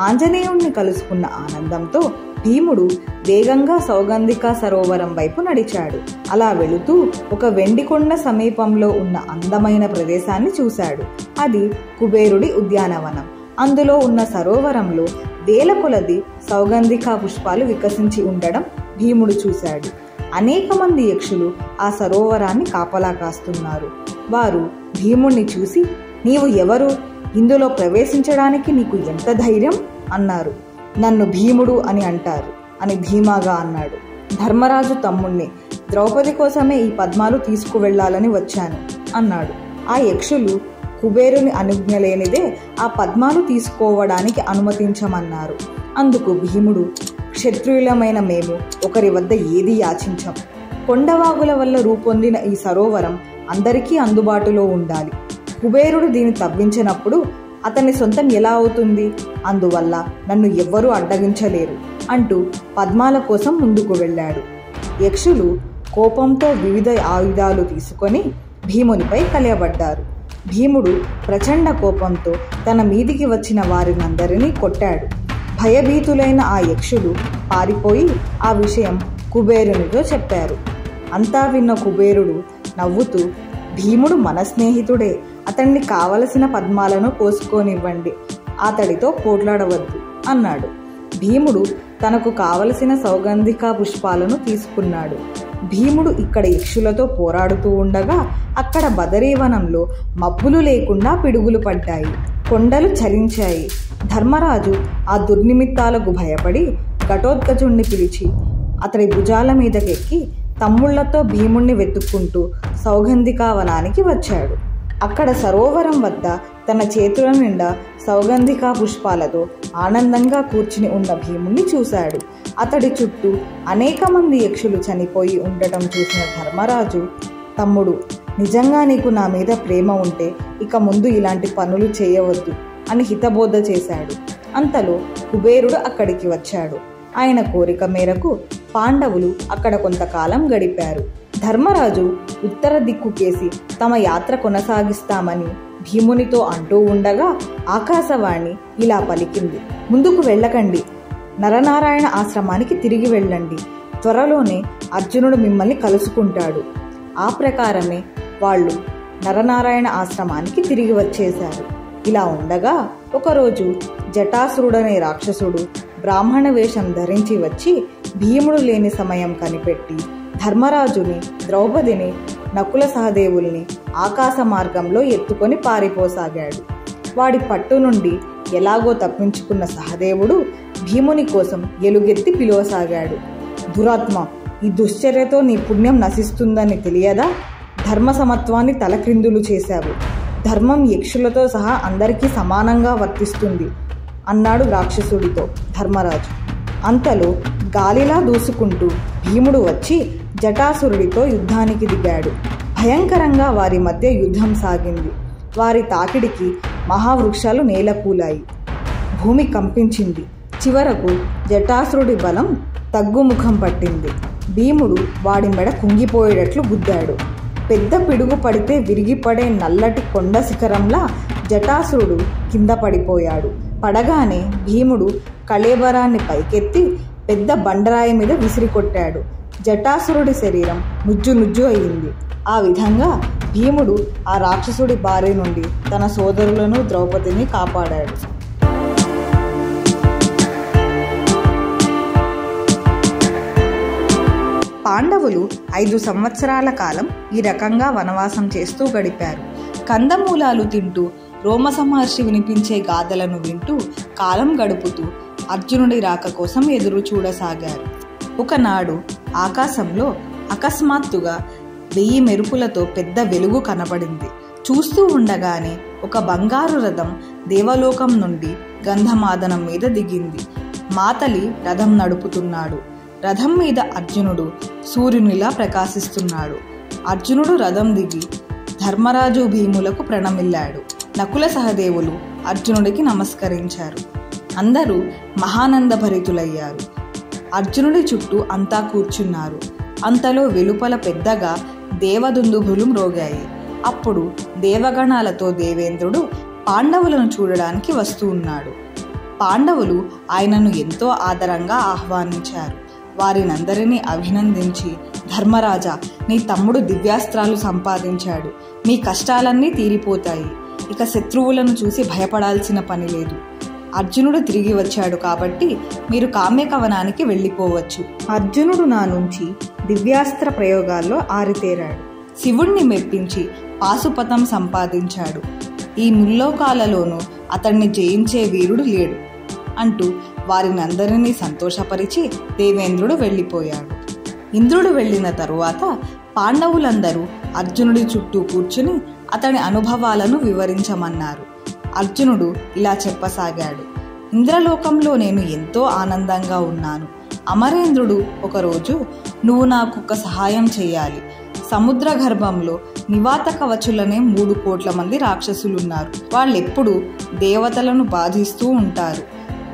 ఆంజనేయుణ్ణి కలుసుకున్న ఆనందంతో భీముడు వేగంగా సౌగంధికా సరోవరం వైపు నడిచాడు. అలా వెళుతూ ఒక వెండికొండ సమీపంలో ఉన్న అందమైన ప్రదేశాన్ని చూశాడు. అది కుబేరుడి ఉద్యానవనం. అందులో ఉన్న సరోవరంలో వేల కొలది సౌగంధికా పుష్పాలు వికసించి ఉండడం భీముడు చూశాడు. అనేక మంది యక్షులు ఆ సరోవరాన్ని కాపలా కాస్తున్నారు. వారు భీముణ్ణి చూసి, నీవు ఎవరు? ఇందులో ప్రవేశించడానికి నీకు ఎంత ధైర్యం అన్నారు. నన్ను భీముడు అని అంటారు అని ధీమాగా అన్నాడు. ధర్మరాజు తమ్ముణ్ణి, ద్రౌపది కోసమే ఈ పద్మాలు తీసుకువెళ్లాలని వచ్చాను అన్నాడు. ఆ యక్షులు కుబేరుని అనుజ్ఞ లేనిదే ఆ పద్మాలు తీసుకోవడానికి అనుమతించమన్నారు. అందుకు భీముడు, క్షత్రియులమైన మేము ఒకరి వద్ద ఏది యాచించం. కొండవాగుల వల్ల రూపొందిన ఈ సరోవరం అందరికీ అందుబాటులో ఉండాలి. కుబేరుడు దీన్ని తవ్వించినప్పుడు అతని సొంతం ఎలా అవుతుంది? అందువల్ల నన్ను ఎవ్వరూ అడ్డగించలేరు అంటూ పద్మాల కోసం ముందుకు వెళ్ళాడు. యక్షులు కోపంతో వివిధ ఆయుధాలు తీసుకొని భీమునిపై కలియబడ్డారు. భీముడు ప్రచండ కోపంతో తన మీదికి వచ్చిన వారినందరినీ కొట్టాడు. భయభీతులైన ఆ యక్షులు పారిపోయి ఆ విషయం కుబేరునితో చెప్పారు. అంతా విన్న కుబేరుడు నవ్వుతూ, భీముడు మన స్నేహితుడే, అతన్ని కావలసిన పద్మాలను కోసుకోనివ్వండి, అతడితో పోట్లాడవద్దు అన్నాడు. భీముడు తనకు కావలసిన సౌగంధికా పుష్పాలను తీసుకున్నాడు. భీముడు ఇక్కడ యక్షులతో పోరాడుతూ ఉండగా అక్కడ బదరీవనంలో మబ్బులు లేకుండా పిడుగులు పడ్డాయి. కొండలు చలించాయి. ధర్మరాజు ఆ దుర్నిమిత్తాలకు భయపడి ఘటోత్కచుణ్ణి పిలిచి అతడి భుజాల మీదకెక్కి తమ్ముళ్లతో భీముణ్ణి వెతుక్కుంటూ సౌగంధికా వనానికి వచ్చాడు. అక్కడ సరోవరం వద్ద తన చేతుల నిండా సౌగంధికా పుష్పాలతో ఆనందంగా కూర్చుని ఉన్న భీముణ్ణి చూశాడు. అతడి చుట్టూ అనేక మంది యక్షులు చనిపోయి ఉండటం చూసిన ధర్మరాజు, తమ్ముడు, నిజంగా నీకు నా మీద ప్రేమ ఉంటే ఇక ముందు ఇలాంటి పనులు చేయవద్దు అని హితబోధ చేశాడు. అంతలో కుబేరుడు అక్కడికి వచ్చాడు. ఆయన కోరిక మేరకు పాండవులు అక్కడ కొంతకాలం గడిపారు. ధర్మరాజు ఉత్తర దిక్కుకేసి తమ యాత్ర కొనసాగిస్తామని భీమునితో అంటూ ఉండగా ఆకాశవాణి ఇలా పలికింది, ముందుకు వెళ్ళకండి, నరనారాయణ ఆశ్రమానికి తిరిగి వెళ్ళండి, త్వరలోనే అర్జునుడు మిమ్మల్ని కలుసుకుంటాడు. ఆ ప్రకారమే వాళ్ళు నరనారాయణ ఆశ్రమానికి తిరిగి వచ్చేశారు. ఇలా ఉండగా ఒకరోజు జటాసురుడనే రాక్షసుడు బ్రాహ్మణ వేషం ధరించి వచ్చి భీముడు లేని సమయం కనిపెట్టి ధర్మరాజుని, ద్రౌపదిని, నకుల సహదేవుల్ని ఆకాశ మార్గంలో ఎత్తుకొని పారిపోసాగాడు. వాడి పట్టు నుండి ఎలాగో తప్పించుకున్న సహదేవుడు భీముని కోసం ఎలుగెత్తి పిలువసాగాడు. దురాత్మ, ఈ దుశ్చర్యతో నీ పుణ్యం నశిస్తుందని తెలియదా? ధర్మ సమత్వాన్ని తలక్రిందులు చేశావు. ధర్మం యక్షులతో సహా అందరికీ సమానంగా వర్తిస్తుంది అన్నాడు రాక్షసుడితో ధర్మరాజు. అంతలో గాలిలా దూసుకుంటూ భీముడు వచ్చి జటాసురుడితో యుద్ధానికి దిగాడు. భయంకరంగా వారి మధ్య యుద్ధం సాగింది. వారి తాకిడికి మహావృక్షాలు నేలకూలాయి. భూమి కంపించింది. చివరకు జటాసురుడి బలం తగ్గుముఖం పట్టింది. భీముడు వాడి మెడ కుంగిపోయేటట్లు గుద్దాడు. పెద్ద పిడుగు పడితే విరిగిపడే నల్లటి కొండ శిఖరంలా జటాసురుడు కింద పడిపోయాడు. పడగానే భీముడు కళేబరాన్ని పైకెత్తి పెద్ద బండరాయి మీద విసిరికొట్టాడు. జటాసురుడి శరీరం నుజ్జు నుజ్జు అయింది. ఆ విధంగా భీముడు ఆ రాక్షసుడి బారి నుండి తన సోదరులను, ద్రౌపదిని కాపాడాడు. పాండవులు 5 సంవత్సరాల కాలం ఈ రకంగా వనవాసం చేస్తూ గడిపారు. కందమూలాలు తింటూ, రోమసమహర్షి వినిపించే గాథలను వింటూ కాలం గడుపుతూ అర్జునుడి రాక కోసం ఎదురు చూడసాగారు. ఒకనాడు ఆకాశంలో అకస్మాత్తుగా 1000 మెరుపులతో పెద్ద వెలుగు కనబడింది. చూస్తూ ఉండగానే ఒక బంగారు రథం దేవలోకం నుండి గంధమాదనం మీద దిగింది. మాతలి రథం నడుపుతున్నాడు. రథం మీద అర్జునుడు సూర్యునిలా ప్రకాశిస్తున్నాడు. అర్జునుడు రథం దిగి ధర్మరాజు, భీములకు ప్రణమిల్లాడు. నకుల సహదేవులు అర్జునుడికి నమస్కరించారు. అందరూ మహానంద భరితులయ్యారు. అర్జునుడి చుట్టూ అంతా కూర్చున్నారు. అంతలో వెలుపల పెద్దగా దేవదుందుభులు మ్రోగాయి. అప్పుడు దేవగణాలతో దేవేంద్రుడు పాండవులను చూడడానికి వస్తూ ఉన్నాడు. పాండవులు ఆయనను ఎంతో ఆదరంగా ఆహ్వానించారు. వారినందరినీ అభినందించి, ధర్మరాజా, నీ తమ్ముడు దివ్యాస్త్రాలు సంపాదించాడు, మీ కష్టాలన్నీ తీరిపోతాయి, ఇక శత్రువులను చూసి భయపడాల్సిన పని లేదు, అర్జునుడు తిరిగి వచ్చాడు కాబట్టి మీరు కామ్యకవనానికి వెళ్ళిపోవచ్చు. అర్జునుడు నా నుంచి దివ్యాస్త్ర ప్రయోగాల్లో ఆరితేరాడు, శివుణ్ణి మెప్పించి పాశుపతం సంపాదించాడు, ఈ ముల్లోకాలలోనూ అతన్ని జయించే వీరుడు లేడు అంటూ వారినందరినీ సంతోషపరిచి దేవేంద్రుడు వెళ్ళిపోయాడు. ఇంద్రుడు వెళ్ళిన తరువాత పాండవులందరూ అర్జునుడి చుట్టూ కూర్చుని అతని అనుభవాలను వివరించమన్నారు. అర్జునుడు ఇలా చెప్పసాగాడు, ఇంద్రలోకంలో నేను ఎంతో ఆనందంగా ఉన్నాను. అమరేంద్రుడు ఒకరోజు, నువ్వు నాకొక సహాయం చేయాలి. సముద్ర గర్భంలో నివాత కవచులనే 3 కోట్ల మంది రాక్షసులున్నారు. వాళ్ళెప్పుడు దేవతలను బాధిస్తూ ఉంటారు.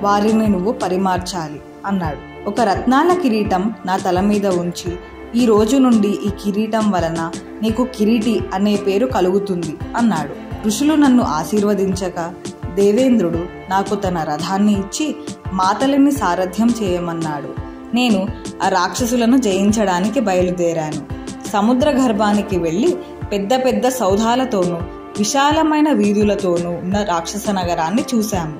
వారిని నువ్వు పరిమార్చాలి అన్నాడు. ఒక రత్నాల కిరీటం నా తల మీద ఉంచి, ఈ రోజు నుండి ఈ కిరీటం వలన నీకు కిరీటి అనే పేరు కలుగుతుంది అన్నాడు. ఋషులు నన్ను ఆశీర్వదించగా దేవేంద్రుడు నాకు తన రథాన్ని ఇచ్చి మాతలిని సారథ్యం చేయమన్నాడు. నేను ఆ రాక్షసులను జయించడానికి బయలుదేరాను. సముద్ర గర్భానికి వెళ్ళి పెద్ద పెద్ద సౌధాలతోనూ విశాలమైన వీధులతోనూ ఉన్న రాక్షస నగరాన్ని చూశాము.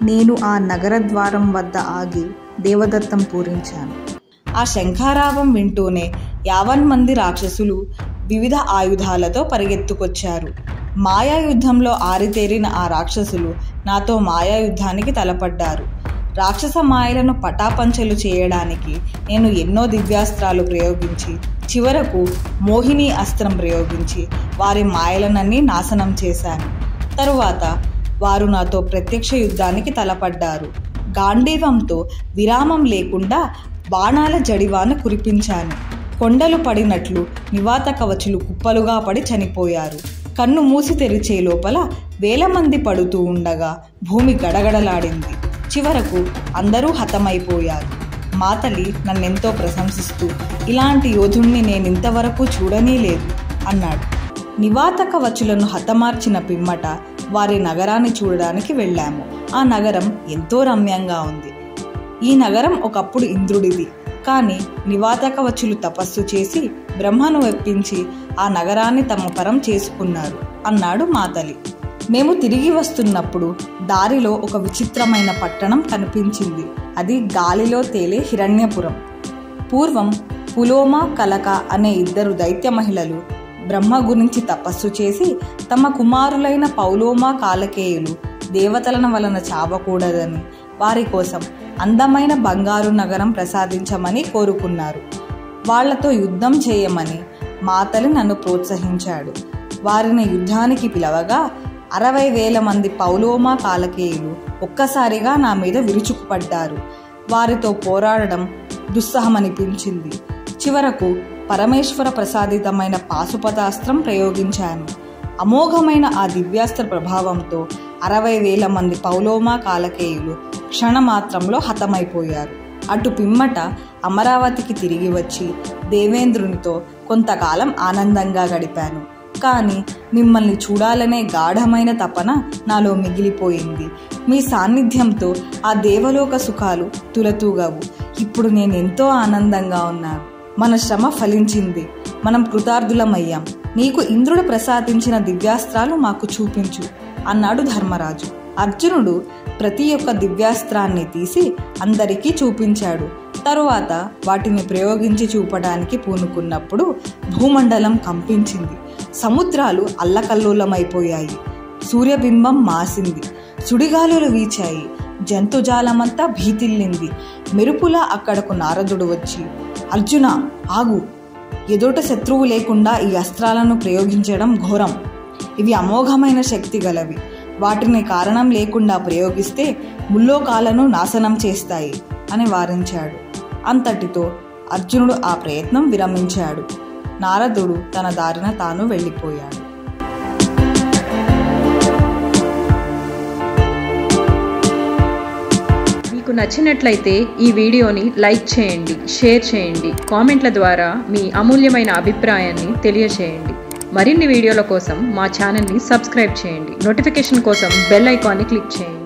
నేను ఆ నగర ద్వారం వద్ద ఆగి దేవదత్తం పూరించాను. ఆ శంఖారావం వింటూనే 50 మంది రాక్షసులు వివిధ ఆయుధాలతో పరిగెత్తుకొచ్చారు. మాయాయుద్ధంలో ఆరితేరిన ఆ రాక్షసులు నాతో మాయాయుద్ధానికి తలపడ్డారు. రాక్షస మాయలను పటాపంచలు చేయడానికి నేను ఎన్నో దివ్యాస్త్రాలు ప్రయోగించి చివరకు మోహిని అస్త్రం ప్రయోగించి వారి మాయలనన్నీ నాశనం చేశాను. తరువాత వారు నాతో ప్రత్యక్ష యుద్ధానికి తలపడ్డారు. గాంధీవంతో విరామం లేకుండా బాణాల జడివాన కురిపించాను. కొండలు పడినట్లు నివాత కవచులు కుప్పలుగా పడి చనిపోయారు. కన్ను మూసి తెరిచే లోపల 1000 మంది పడుతూ ఉండగా భూమి గడగడలాడింది. చివరకు అందరూ హతమైపోయారు. మాతలి నన్నెంతో ప్రశంసిస్తూ, ఇలాంటి యోధుణ్ణి నేనింతవరకు చూడనీ లేదు అన్నాడు. నివాత కవచులను హతమార్చిన పిమ్మట వారి నగరాన్ని చూడడానికి వెళ్ళాము. ఆ నగరం ఎంతో రమ్యంగా ఉంది. ఈ నగరం ఒకప్పుడు ఇంద్రుడిది. కానీ నివాత కవచులు తపస్సు చేసి బ్రహ్మను ఒప్పించి ఆ నగరాన్ని తమ పరం చేసుకున్నారు అన్నాడు మాతలి. మేము తిరిగి వస్తున్నప్పుడు దారిలో ఒక విచిత్రమైన పట్టణం కనిపించింది. అది గాలిలో తేలే హిరణ్యపురం. పూర్వం పులోమ, కలక అనే 2 దైత్య మహిళలు బ్రహ్మ గురించి తపస్సు చేసి తమ కుమారులైన పౌలోమ, కాలకేయులు దేవతల వలన చావకూడదని వారి కోసం అందమైన బంగారు నగరం ప్రసాదించమని కోరుకున్నారు. వాళ్లతో యుద్ధం చేయమని మాతలి నన్ను ప్రోత్సహించాడు. వారిని యుద్ధానికి పిలవగా 60,000 మంది పౌలోమ, కాలకేయులు ఒక్కసారిగా నా మీద విరుచుకుపడ్డారు. వారితో పోరాడడం దుస్సహమనిపించింది. చివరకు పరమేశ్వర ప్రసాదితమైన పాశుపతాస్త్రం ప్రయోగించాను. అమోఘమైన ఆ దివ్యాస్త్ర ప్రభావంతో 60,000 మంది పౌలోమ, కాలకేయులు క్షణమాత్రంలో హతమైపోయారు. అటు పిమ్మట అమరావతికి తిరిగి వచ్చి దేవేంద్రునితో కొంతకాలం ఆనందంగా గడిపాను. కానీ మిమ్మల్ని చూడాలనే గాఢమైన తపన నాలో మిగిలిపోయింది. మీ సాన్నిధ్యంతో ఆ దేవలోక సుఖాలు తులతూగవు. ఇప్పుడు నేనెంతో ఆనందంగా ఉన్నాను. మన శ్రమ ఫలించింది. మనం కృతార్థులమయ్యాం. నీకు ఇంద్రుడు ప్రసాదించిన దివ్యాస్త్రాలు మాకు చూపించు అన్నాడు ధర్మరాజు. అర్జునుడు ప్రతి ఒక్క దివ్యాస్త్రాన్ని తీసి అందరికీ చూపించాడు. తరువాత వాటిని ప్రయోగించి చూపడానికి పూనుకున్నప్పుడు భూమండలం కంపించింది. సముద్రాలు అల్లకల్లోలమైపోయాయి. సూర్యబింబం మాసింది. సుడిగాలులు వీచాయి. జంతుజాలమంతా భీతిల్లింది. మెరుపులా అక్కడకు నారదుడు వచ్చి, అర్జున ఆగు, ఎదుట శత్రువు లేకుండా ఈ అస్త్రాలను ప్రయోగించడం ఘోరం. ఇవి అమోఘమైన శక్తి గలవి. వాటిని కారణం లేకుండా ప్రయోగిస్తే ముల్లోకాలను నాశనం చేస్తాయి అని వారించాడు. అంతటితో అర్జునుడు ఆ ప్రయత్నం విరమించాడు. నారదుడు తన దారిన తాను వెళ్ళిపోయాడు. మీకు నచ్చినట్లయితే ఈ వీడియోని లైక్ చేయండి, షేర్ చేయండి, కామెంట్ల ద్వారా మీ అమూల్యమైన అభిప్రాయాన్ని తెలియచేయండి. మరిన్ని వీడియోల కోసం మా ఛానల్ని సబ్స్క్రైబ్ చేయండి. నోటిఫికేషన్ కోసం బెల్ ఐకాన్ని క్లిక్ చేయండి.